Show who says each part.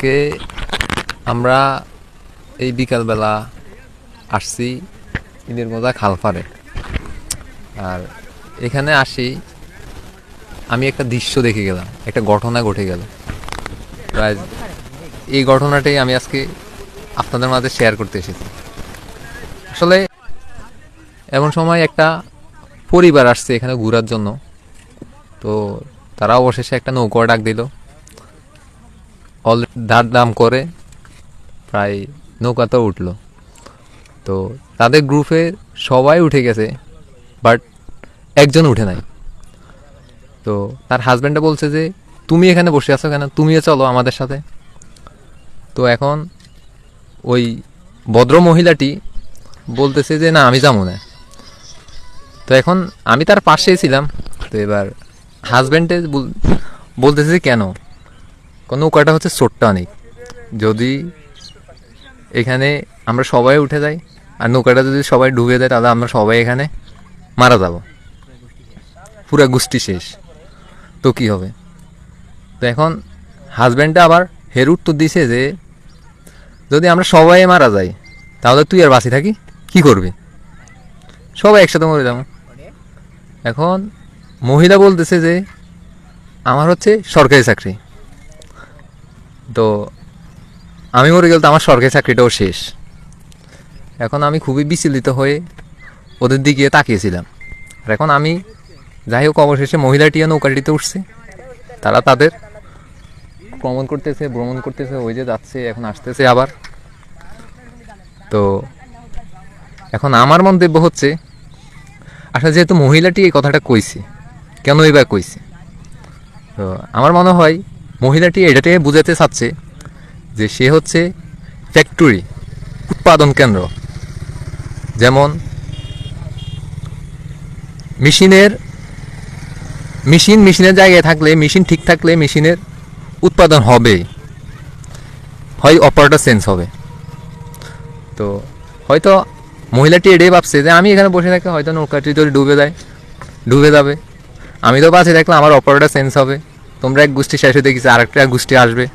Speaker 1: আজকে আমরা এই বিকালবেলা আসছি ঈদের মজা খালপাড়ে। আর এখানে আসি আমি একটা দৃশ্য দেখে গেলাম, একটা ঘটনা ঘটে গেল। প্রায় এই ঘটনাটাই আমি আজকে আপনাদের মাঝে শেয়ার করতে এসেছি। আসলে এমন সময় একটা পরিবার আসছে এখানে ঘোরার জন্য, তো তারা অবশেষে একটা নৌকা ডাক দিল। দাঁড় দাম করে প্রায় নৌকাতে উঠলো। তো তাদের গ্রুপে সবাই উঠে গেছে, বাট একজন উঠে নাই। তো তার হাজব্যান্ডটা বলছে যে তুমি এখানে বসে আছো কেন, তুমিও চলো আমাদের সাথে। তো এখন ওই ভদ্র মহিলাটি বলতেছে যে না, আমি যাবো না। তো এখন আমি তার পাশেই ছিলাম। তো এবার হাজব্যান্ডে বলতেছে কেন, নৌকাটা হচ্ছে ছোট্ট অনেক, যদি এখানে আমরা সবাই উঠে যাই আর নৌকাটা যদি সবাই ডুবে দেয় তাহলে আমরা সবাই এখানে মারা যাব, পুরা গোষ্ঠী শেষ, তো কী হবে। তো এখন হাজব্যান্ডটা আবার হের উত্তর দিছে যে যদি আমরা সবাই মারা যাই তাহলে তুই আর বাঁচি থাকি কি করবি, সবাই একসাথে মরে যাবো। এখন মহিলা বলতেছে যে আমার হচ্ছে সরকারি চাকরি, তো আমি মরে গেলে তো আমার সরকারি চাকরিটাও শেষ। এখন আমি খুবই বিচলিত হয়ে ওদের দিকে তাকিয়েছিলাম। আর এখন আমি যাই হোক অবশেষে মহিলাটিও নৌকাটিতে উঠছে, তারা তাদের ভ্রমণ করতেছে, ওই যে যাচ্ছে, এখন আসতেছে আবার। তো এখন আমার মন্তব্য হচ্ছে, আসলে যেহেতু মহিলাটি এই কথাটা কইছে, কেন এবার কইছে, তো আমার মনে হয় মহিলাটি এটাতে বুঝাতে চাচ্ছে যে সে হচ্ছে ফ্যাক্টরি, উৎপাদন কেন্দ্র। যেমন মেশিনের জায়গায় থাকলে, মেশিন ঠিক থাকলে মেশিনের উৎপাদন হবে, হয় অপারেটর চেঞ্জ হবে। তো হয়তো মহিলাটি এটাই ভাবছে যে আমি এখানে বসে থাকি, হয়তো নৌকাটি যদি ডুবে যাবে, আমি তো বাঁচে থাকলে আমার অপারেটর চেঞ্জ হবে, তোমরা এক গোষ্ঠী শেষ হয়ে দেখেছি, আরেকটা গোষ্ঠী আসবে।